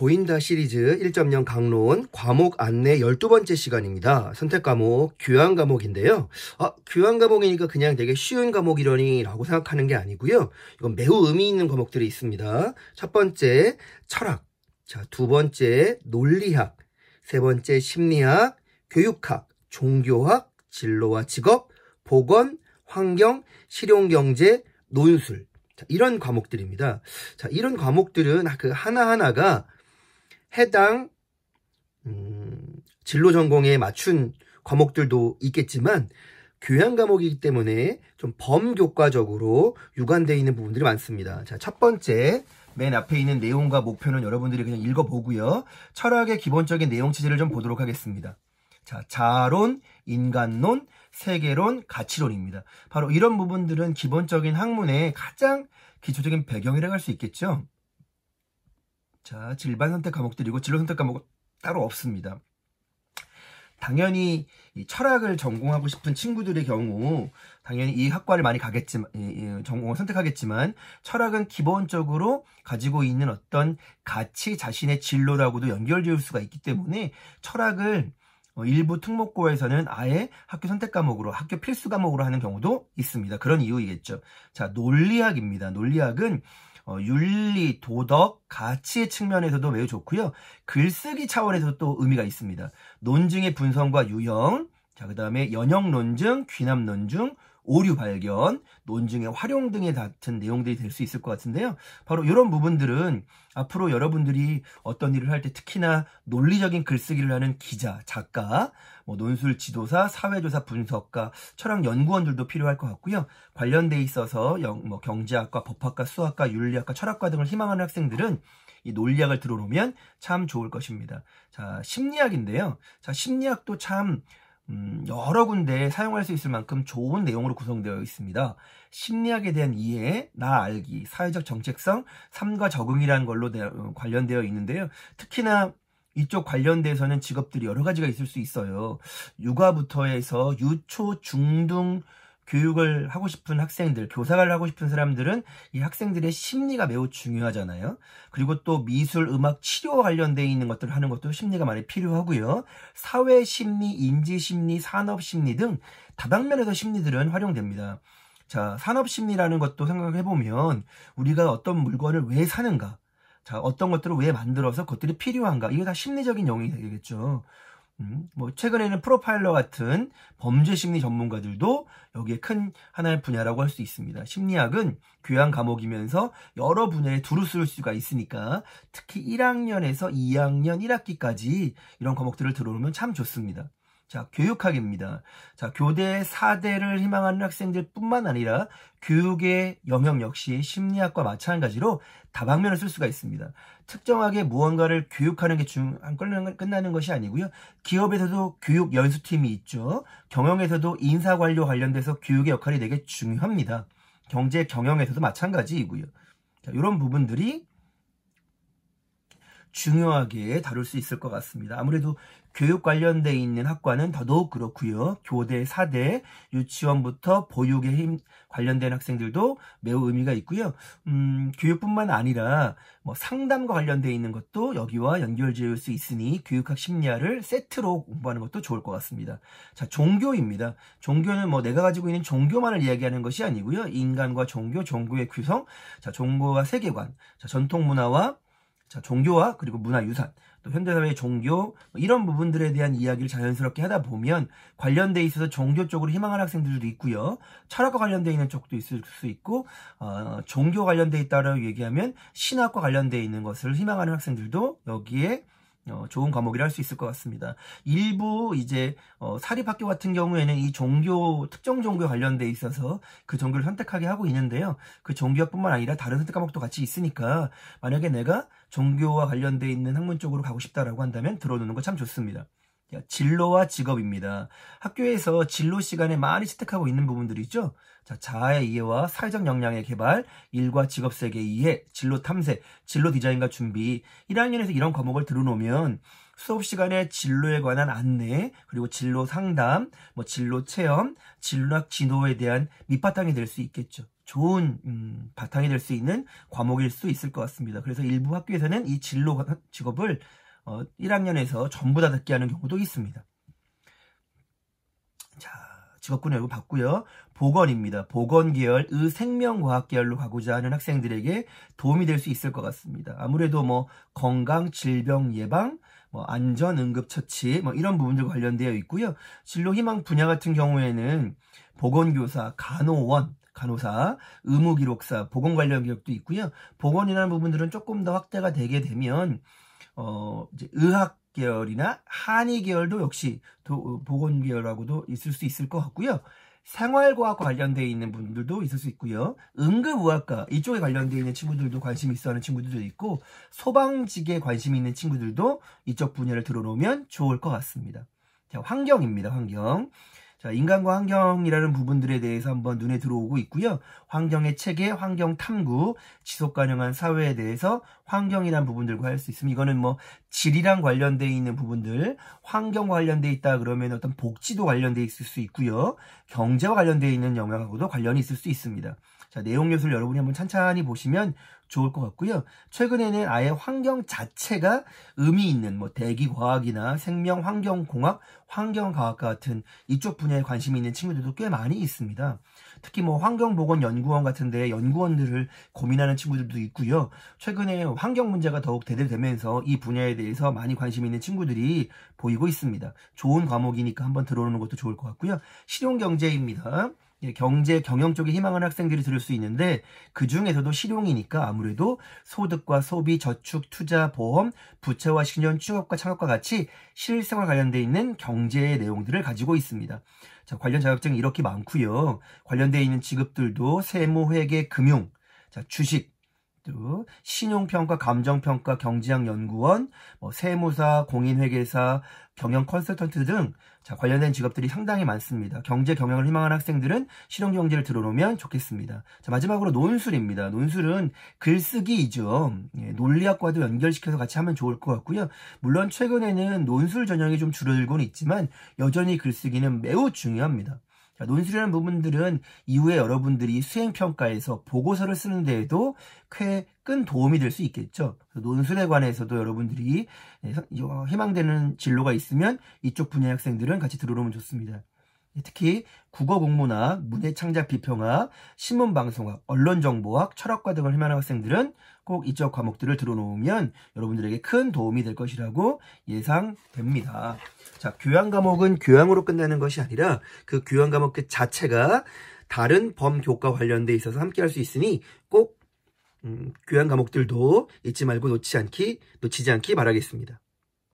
보인다 시리즈 1.0 강론 과목 안내 12번째 시간입니다. 선택 과목 교양 과목인데요. 교양 과목이니까 그냥 되게 쉬운 과목이려니 라고 생각하는 게 아니고요. 이건 매우 의미 있는 과목들이 있습니다. 첫 번째 철학, 자, 두 번째 논리학, 세 번째 심리학, 교육학, 종교학, 진로와 직업, 보건, 환경, 실용경제, 논술, 자, 이런 과목들입니다. 자, 이런 과목들은 그 하나하나가 해당 진로 전공에 맞춘 과목들도 있겠지만 교양 과목이기 때문에 좀 범교과적으로 유관되어 있는 부분들이 많습니다. 자, 첫 번째 맨 앞에 있는 내용과 목표는 여러분들이 그냥 읽어보고요. 철학의 기본적인 내용 체제를 좀 보도록 하겠습니다. 자, 자아론, 인간론, 세계론, 가치론입니다. 바로 이런 부분들은 기본적인 학문의 가장 기초적인 배경이라고 할 수 있겠죠. 자, 일반 선택 과목들이고 진로 선택 과목은 따로 없습니다. 당연히 이 철학을 전공하고 싶은 친구들의 경우 당연히 이 학과를 많이 가겠지만 전공을 선택하겠지만 철학은 기본적으로 가지고 있는 어떤 가치 자신의 진로라고도 연결지을 수가 있기 때문에 철학을 일부 특목고에서는 아예 학교 선택 과목으로 학교 필수 과목으로 하는 경우도 있습니다. 그런 이유이겠죠. 자, 논리학입니다. 논리학은 윤리, 도덕, 가치의 측면에서도 매우 좋고요. 글쓰기 차원에서도 또 의미가 있습니다. 논증의 분석과 유형, 자, 그 다음에 연역 논증, 귀납 논증, 오류 발견, 논증의 활용 등에 같은 내용들이 될 수 있을 것 같은데요. 바로 이런 부분들은 앞으로 여러분들이 어떤 일을 할 때 특히나 논리적인 글쓰기를 하는 기자, 작가, 논술 지도사, 사회조사 분석가, 철학 연구원들도 필요할 것 같고요. 관련돼 있어서 경제학과, 법학과, 수학과, 윤리학과, 철학과 등을 희망하는 학생들은 이 논리학을 들어놓으면 참 좋을 것입니다. 자, 심리학인데요. 자, 심리학도 참 여러 군데 사용할 수 있을 만큼 좋은 내용으로 구성되어 있습니다. 심리학에 대한 이해, 나 알기, 사회적 정체성, 삶과 적응이라는 걸로 관련되어 있는데요. 특히나 이쪽 관련돼서는 직업들이 여러 가지가 있을 수 있어요. 육아부터 해서 유초, 중등 교육을 하고 싶은 학생들, 교사를 하고 싶은 사람들은 이 학생들의 심리가 매우 중요하잖아요. 그리고 또 미술, 음악, 치료와 관련되어 있는 것들을 하는 것도 심리가 많이 필요하고요. 사회심리, 인지심리, 산업심리 등 다방면에서 심리들은 활용됩니다. 자, 산업심리라는 것도 생각해보면 우리가 어떤 물건을 왜 사는가, 자, 어떤 것들을 왜 만들어서 그것들이 필요한가, 이게 다 심리적인 영역이 되겠죠. 최근에는 프로파일러 같은 범죄 심리 전문가들도 여기에 큰 하나의 분야라고 할 수 있습니다. 심리학은 교양 과목이면서 여러 분야에 두루 쓸 수가 있으니까 특히 1학년에서 2학년 1학기까지 이런 과목들을 들어오면 참 좋습니다. 자, 교육학입니다. 자, 교대 4대를 희망하는 학생들 뿐만 아니라 교육의 영역 역시 심리학과 마찬가지로 다방면을 쓸 수가 있습니다. 특정하게 무언가를 교육하는 게 끝나는 것이 아니고요. 기업에서도 교육 연수팀이 있죠. 경영에서도 인사관료 관련돼서 교육의 역할이 되게 중요합니다. 경제 경영에서도 마찬가지이고요. 자, 이런 부분들이 중요하게 다룰 수 있을 것 같습니다. 아무래도 교육 관련돼 있는 학과는 더더욱 그렇고요. 교대, 4대, 유치원부터 보육에 관련된 학생들도 매우 의미가 있고요. 교육뿐만 아니라 상담과 관련돼 있는 것도 여기와 연결지을 수 있으니 교육학 심리학을 세트로 공부하는 것도 좋을 것 같습니다. 자, 종교입니다. 종교는 내가 가지고 있는 종교만을 이야기하는 것이 아니고요. 인간과 종교, 종교의 구성, 자, 종교와 세계관, 자, 전통 문화와 자, 종교와 그리고 문화유산, 또 현대사회의 종교, 이런 부분들에 대한 이야기를 자연스럽게 하다 보면 관련돼 있어서 종교 쪽으로 희망하는 학생들도 있고요. 철학과 관련돼 있는 쪽도 있을 수 있고, 종교 관련돼 있다라고 얘기하면 신학과 관련돼 있는 것을 희망하는 학생들도 여기에 좋은 과목이라 할 수 있을 것 같습니다. 일부 이제 사립학교 같은 경우에는 이 종교, 특정 종교에 관련돼 있어서 그 종교를 선택하게 하고 있는데요. 그 종교뿐만 아니라 다른 선택 과목도 같이 있으니까 만약에 내가 종교와 관련돼 있는 학문 쪽으로 가고 싶다라고 한다면 들어놓는 거 참 좋습니다. 진로와 직업입니다. 학교에서 진로 시간에 많이 채택하고 있는 부분들이 있죠. 자, 자아의 이해와 사회적 역량의 개발, 일과 직업 세계의 이해, 진로 탐색, 진로 디자인과 준비. 1학년에서 이런 과목을 들어놓으면 수업 시간에 진로에 관한 안내, 그리고 진로 상담, 뭐 진로 체험, 진로학 진로에 대한 밑바탕이 될 수 있겠죠. 좋은 바탕이 될 수 있는 과목일 수 있을 것 같습니다. 그래서 일부 학교에서는 이 진로 직업을 1학년에서 전부 다 듣게 하는 경우도 있습니다. 자, 직업군을 여러분 봤고요. 보건입니다. 보건 계열, 생명과학 계열로 가고자 하는 학생들에게 도움이 될 수 있을 것 같습니다. 아무래도 뭐 건강, 질병 예방, 뭐 안전, 응급처치, 뭐 이런 부분들과 관련되어 있고요. 진로 희망 분야 같은 경우에는 보건교사, 간호원, 간호사, 의무기록사, 보건 관련 기록도 있고요. 보건이라는 부분들은 조금 더 확대가 되게 되면 이제 의학 계열이나 한의 계열도 역시 보건 계열하고도 있을 수 있을 것 같고요. 생활과학 관련되어 있는 분들도 있을 수 있고요. 응급의학과 이쪽에 관련되어 있는 친구들도 관심 있어 하는 친구들도 있고, 소방직에 관심 있는 친구들도 이쪽 분야를 들어놓으면 좋을 것 같습니다. 자, 환경입니다. 환경. 자, 인간과 환경이라는 부분들에 대해서 한번 눈에 들어오고 있고요. 환경의 체계, 환경 탐구, 지속 가능한 사회에 대해서 환경이라는 부분들과 할 수 있으면, 이거는 뭐 질이랑 관련되어 있는 부분들, 환경과 관련되어 있다 그러면 어떤 복지도 관련되어 있을 수 있고요. 경제와 관련되어 있는 영역하고도 관련이 있을 수 있습니다. 자, 내용 요소를 여러분이 한번 찬찬히 보시면 좋을 것 같고요. 최근에는 아예 환경 자체가 의미 있는 뭐 대기과학이나 생명환경공학, 환경과학과 같은 이쪽 분야에 관심이 있는 친구들도 꽤 많이 있습니다. 특히 뭐 환경보건연구원 같은 데 연구원들을 고민하는 친구들도 있고요. 최근에 환경 문제가 더욱 대두되면서 이 분야에 대해서 많이 관심 있는 친구들이 보이고 있습니다. 좋은 과목이니까 한번 들어오는 것도 좋을 것 같고요. 실용경제입니다. 경제, 경영 쪽에 희망하는 학생들이 들을 수 있는데, 그 중에서도 실용이니까 아무래도 소득과 소비, 저축, 투자, 보험, 부채와 신용, 취업과 창업과 같이 실생활 관련되어 있는 경제의 내용들을 가지고 있습니다. 자, 관련 자격증이 이렇게 많고요. 관련되어 있는 직업들도 세무, 회계, 금융, 자, 주식, 또 신용평가, 감정평가, 경제학 연구원, 뭐 세무사, 공인회계사, 경영 컨설턴트 등 자, 관련된 직업들이 상당히 많습니다. 경제 경영을 희망하는 학생들은 실용경제를 들어놓으면 좋겠습니다. 자, 마지막으로 논술입니다. 논술은 글쓰기이죠. 예, 논리학과도 연결시켜서 같이 하면 좋을 것 같고요. 물론 최근에는 논술 전형이 좀 줄어들고는 있지만 여전히 글쓰기는 매우 중요합니다. 자, 논술이라는 부분들은 이후에 여러분들이 수행평가에서 보고서를 쓰는 데에도 큰 도움이 될 수 있겠죠. 논술에 관해서도 여러분들이 희망되는 진로가 있으면 이쪽 분야 학생들은 같이 들어오면 좋습니다. 특히 국어국문학, 문해창작 비평학, 신문방송학, 언론정보학, 철학과 등을 희망하는 학생들은 꼭 이쪽 과목들을 들어놓으면 여러분들에게 큰 도움이 될 것이라고 예상됩니다. 자, 교양 과목은 교양으로 끝나는 것이 아니라 그 교양 과목 그 자체가 다른 범교과 관련돼 있어서 함께 할 수 있으니 꼭 교양 과목들도 잊지 말고 놓치지 않기 바라겠습니다.